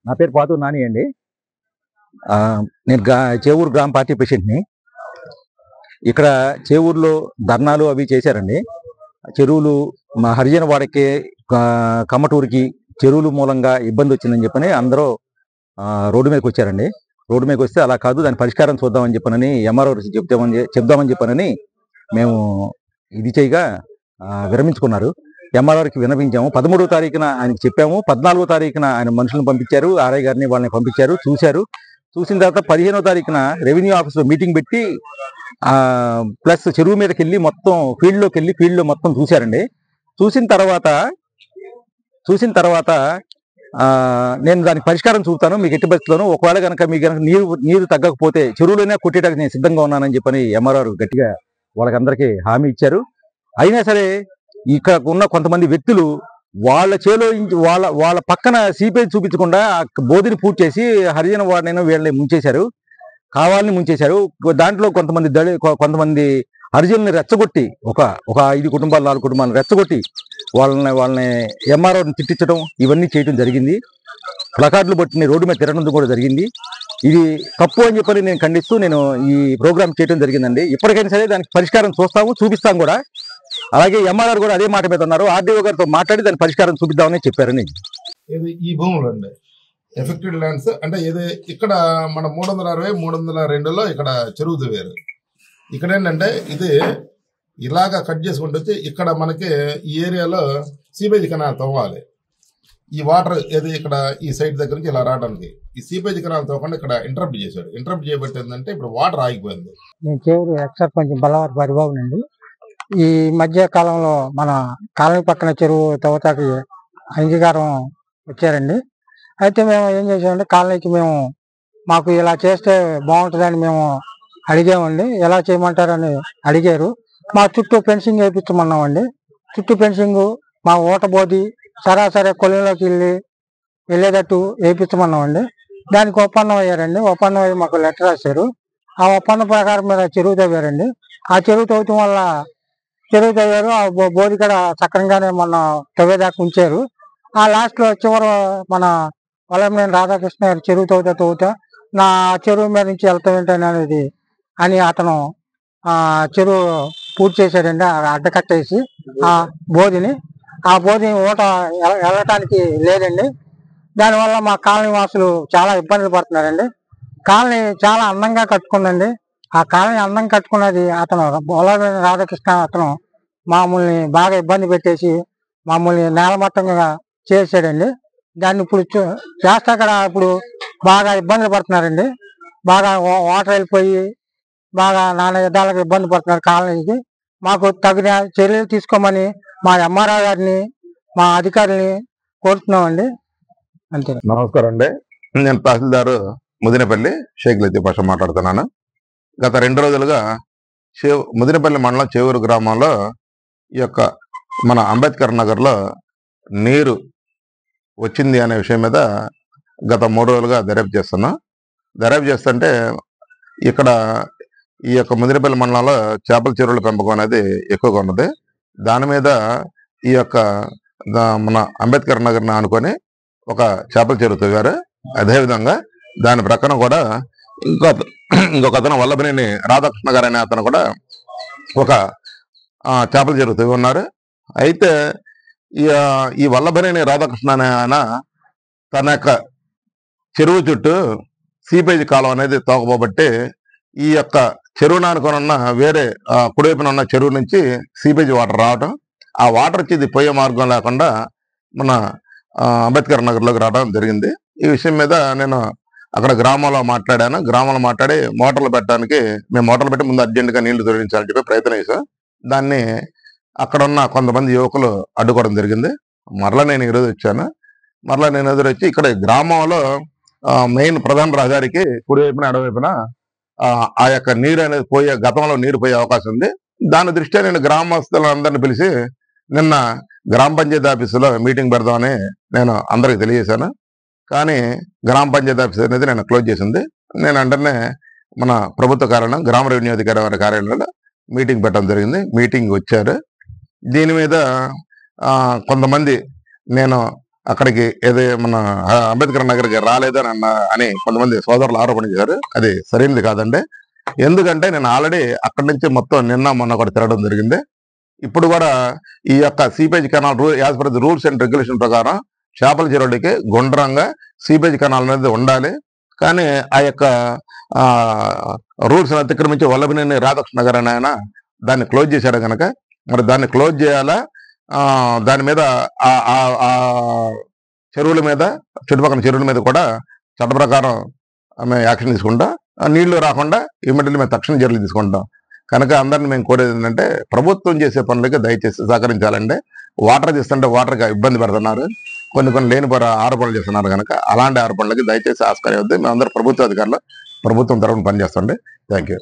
నా పేరు పాతూరు నాని అండి. నేను చేవూరు గ్రామ పార్టీ ప్రెసిడెంట్ని. ఇక్కడ చేవూరులో ధర్నాలు అవి చేశారండి. చెరువులు మా హరిజన వాడకి కమ్మటూరికి చెరువులు మూలంగా ఇబ్బంది వచ్చిందని చెప్పని అందరూ రోడ్డు మీదకి వచ్చారండి. రోడ్డు మీదకి వస్తే అలా కాదు, దాని పరిష్కారం చూద్దామని చెప్పనని ఎంఆర్ఓ చెప్దామని చెప్పనని మేము ఇది చేయగా విరమించుకున్నారు. ఎంఆర్ఓకి విన్నవించాము. 13వ తారీఖున ఆయనకి చెప్పాము. 14వ తారీఖున ఆయన మనుషులను పంపించారు, ఆర్ఐ గారిని వాళ్ళని పంపించారు, చూశారు. చూసిన తర్వాత 15వ తారీఖున రెవెన్యూ ఆఫీస్లో మీటింగ్ పెట్టి ప్లస్ చెరువు మీదకి వెళ్ళి మొత్తం ఫీల్డ్లో మొత్తం చూశారండి. చూసిన తర్వాత నేను దానికి పరిష్కారం చూపుతాను మీకు ఎట్టి పరిస్థితుల్లోనూ. ఒకవేళ కనుక మీకు కనుక నీరు తగ్గకపోతే చెరువులోనే కొట్టేటానికి నేను సిద్ధంగా ఉన్నానని చెప్పని ఎంఆర్ఆర్ గట్టిగా వాళ్ళకందరికీ హామీ ఇచ్చారు. అయినా సరే ఇక్కడ ఉన్న కొంతమంది వ్యక్తులు వాళ్ళ చేలో వాళ్ళ పక్కన సీపేజ్ చూపించకుండా బోధిని పూర్తి చేసి హరిజన వాడినైనా వీళ్ళని ముంచేశారు, కావాలని ముంచేశారు. దాంట్లో కొంతమంది హరిజనుల్ని రెచ్చగొట్టి ఒక 5 కుటుంబాలు 4 కుటుంబాలను రెచ్చగొట్టి వాళ్ళని ఎంఆర్ఓని తిట్టించడం ఇవన్నీ చేయడం జరిగింది. ప్లకార్డులు పట్టుని రోడ్డు మీద తిరగడం కూడా జరిగింది. ఇది తప్పు అని చెప్పని నేను ఖండిస్తూ నేను ఈ ప్రోగ్రామ్ చేయడం జరిగిందండి. ఇప్పటికైనా సరే దానికి పరిష్కారం చూపిస్తాం కూడా. అలాగే ఎంఆర్ఆర్ కూడా అదే మాట మీద ఉన్నారు. ఆర్డీఓ గారితో మాట్లాడి దాని పరిష్కారం చూపిద్దామని చెప్పారని. ఈ భూములు అండి ఎఫెక్టెడ్ ల్యాండ్స్ అంటే ఏది ఇక్కడ మన 360 302లో ఇక్కడ చెరువు దివేరు. ఇక్కడ ఏంటంటే ఇది ఇలాగా కట్ చేసుకుంటూ వచ్చి ఇక్కడ మనకి ఈ ఏరియాలో సీపేజ్ కెనాల్ తవ్వాలి. ఈ వాటర్ ఏది ఇక్కడ ఈ సైడ్ దగ్గర నుంచి ఇలా రావడానికి ఈ సీపేజ్ కెనాల్ తవ్వకుండా ఇక్కడ ఇంటరప్ట్ చేశాడు. ఇంటరప్ట్ చేయబట్టి ఏంటంటే ఇప్పుడు వాటర్ ఆగిపోయింది. నేను చేవూరు ఎక్సర్ కొంచెం బలవారి పరిబాబునండి. ఈ మధ్య కాలంలో మన కాలనీ పక్కన చెరువు తవ్వతాకి అంగీకారం వచ్చారండి. అయితే మేము ఏం చేసామంటే కాలనీకి మాకు ఇలా చేస్తే బాగుంటుందని మేము అడిగామండి. ఎలా చేయమంటారని అడిగారు. మా చుట్టూ ఫెన్సింగ్ వేయించమన్నామండి. చుట్టూ ఫెన్సింగ్ మా ఓటబోది సరాసరి కొలంలోకి వెళ్ళేటట్టు వేయించమన్నామండి. దానికి ఒప్పందం అయ్యారండి. ఒప్పందం అయ్యి మాకు లెటర్ రాశారు. ఆ ఒప్పందం ప్రకారం మీద చెరువు తవ్వారండి. ఆ చెరువు తవ్వటం వల్ల చెరువు తవ్వారు. ఆ బోధి కూడా సక్రంగానే మొన్న తవ్వేదాకా ఉంచారు. ఆ లాస్ట్లో చివరి మన వల్లభనేని రాధాకృష్ణ గారు చెరువు తవ్వుతా నా చెరువు మీద నుంచి వెళ్తాం ఏంటని అనేది అని అతను చెరువు పూర్తి చేశాడండి. అడ్డకట్టేసి ఆ బోధిని ఓట వెళ్ళటానికి లేదండి. దానివల్ల మా కాలనీ వాసులు చాలా ఇబ్బందులు పడుతున్నారండి. కాలనీ చాలా అందంగా కట్టుకుందండి. ఆ కాలనీ అందం కట్టుకున్నది అతను వల్లభనేని రాధాకృష్ణ అతను మామూల్ని బాగా ఇబ్బంది పెట్టేసి మామూల్ని నేలమట్టంగా చేసాడండి. దాన్ని ఇప్పుడు చేస్తా అక్కడ ఇప్పుడు బాగా ఇబ్బందులు పడుతున్నారండి. బాగా వాటర్ వెళ్ళిపోయి బాగా నానా విధాలుగా ఇబ్బంది పడుతున్నారు కాలనీకి. మాకు తగిన చర్యలు తీసుకోమని మా ఎంఆర్ఓ గారిని మా అధికారులని కోరుతున్నామండి. అంతే. నమస్కారం అండి. నేను తహసీల్దారు ముదినపల్లి షేక్ లతీఫ్ పాషా మాట్లాడుతున్నాను. గత 2 రోజులుగా ముదినపల్లి మండలం చేవూరు గ్రామంలో ఈ యొక్క మన అంబేద్కర్ నగర్లో నీరు వచ్చింది అనే విషయం మీద గత 3 రోజులుగా దర్యాప్తు చేస్తున్నాం. దర్యాప్తు చేస్తుంటే ఇక్కడ ఈ యొక్క ముదినపల్లి మండలంలో చేపల చెరువుల పెంపకం అనేది ఎక్కువగా ఉన్నది. దాని మీద ఈ యొక్క మన అంబేద్కర్ నగర్ని ఆనుకొని ఒక చేపల చెరువు తవ్వారు. అదేవిధంగా దాని ప్రక్కన కూడా ఇంకొక అతను వల్లభనేని రాధాకృష్ణ గారు అనే అతను కూడా ఒక చేపల చెరువు తవ్వి ఉన్నారు. అయితే ఈ వల్లభనేని రాధాకృష్ణ అనే ఆయన తన యొక్క చెరువు చుట్టూ సీపేజ్ కాలం అనేది తోకపోబట్టి ఈ యొక్క చెరువును అనుకుని ఉన్న వేరే కుడివైపున ఉన్న చెరువు నుంచి సీపేజ్ వాటర్ రావటం, ఆ వాటర్ వచ్చి ఇది పోయే మార్గం లేకుండా మన అంబేద్కర్ నగర్లోకి రావడం జరిగింది. ఈ విషయం మీద నేను అక్కడ గ్రామంలో మాట్లాడాను. గ్రామంలో మాట్లాడి మోటార్లు పెట్టడానికి మేము మోటార్లు పెట్టి ముందు అర్జెంటుగా నీళ్లు తొలగించాలని చెప్పి ప్రయత్నం చేశాం. దాన్ని అక్కడ ఉన్న కొంతమంది యువకులు అడ్డుకోవడం జరిగింది. మరలా నేను ఈరోజు వచ్చాను. వచ్చి ఇక్కడ గ్రామంలో మెయిన్ ప్రధాన రహదారికి కుడివైపున ఎడవైపున ఆ యొక్క నీరు అనేది గతంలో నీరు పోయే అవకాశం ఉంది. దాని దృష్ట్యా నేను గ్రామస్తులందరినీ పిలిచి నిన్న గ్రామ పంచాయతీ ఆఫీసులో మీటింగ్ పెడదామని నేను అందరికి తెలియజేశాను. కానీ గ్రామ పంచాయతీ ఆఫీస్ అనేది నేను క్లోజ్ చేసింది. నేను వెంటనే మన ప్రభుత్వ కార్యాలయం గ్రామ రెవెన్యూ అధికారి వారి కార్యాలయంలో మీటింగ్ పెట్టడం జరిగింది. మీటింగ్ వచ్చారు. దీని మీద కొంతమంది నేను అక్కడికి ఏదో మన అంబేద్కర్ నగర్కి రాలేదని అని కొంతమంది సోదరులు ఆరోపణ చేశారు. అది సరైనది కాదండి. ఎందుకంటే నేను ఆల్రెడీ అక్కడి నుంచి మొత్తం నిన్న మొన్న కూడా తిరగడం జరిగింది. ఇప్పుడు కూడా ఈ యొక్క seepage canal as per the rules and regulation ప్రకారం చేపల చెరువులకి గుండ్రంగా సీపేజ్ కెనాల్ అనేది ఉండాలి. కానీ ఆ యొక్క రూల్స్ అతిక్రమించి వల్లభనేని రాధాకృష్ణ నగర్ అని ఆయన దాన్ని క్లోజ్ చేశాడు కనుక మరి దాన్ని క్లోజ్ చేయాలా, దాని మీద ఆ చెరువుల మీద చుట్టుపక్కల చెరువుల మీద కూడా చట్ట ప్రకారం మేము యాక్షన్ తీసుకుంటాం. నీళ్లు రాకుండా ఇమ్మీడియట్లీ మేము తక్షణ చర్యలు తీసుకుంటాం. కనుక అందరిని మేము కోరేది ఏంటంటే ప్రభుత్వం చేసే పనులకి దయచేసి సహకరించాలండి. వాటర్ తీస్తుంటే వాటర్కి ఇబ్బంది పెడుతున్నారు, కొన్ని లేని ఆరోపణలు చేస్తున్నారు. కనుక అలాంటి ఆరోపణలకి దయచేసి ఆస్కారం వద్దు. మేము అందరూ ప్రభుత్వ అధికారులు ప్రభుత్వం తరఫున పనిచేస్తాండి. Thank you.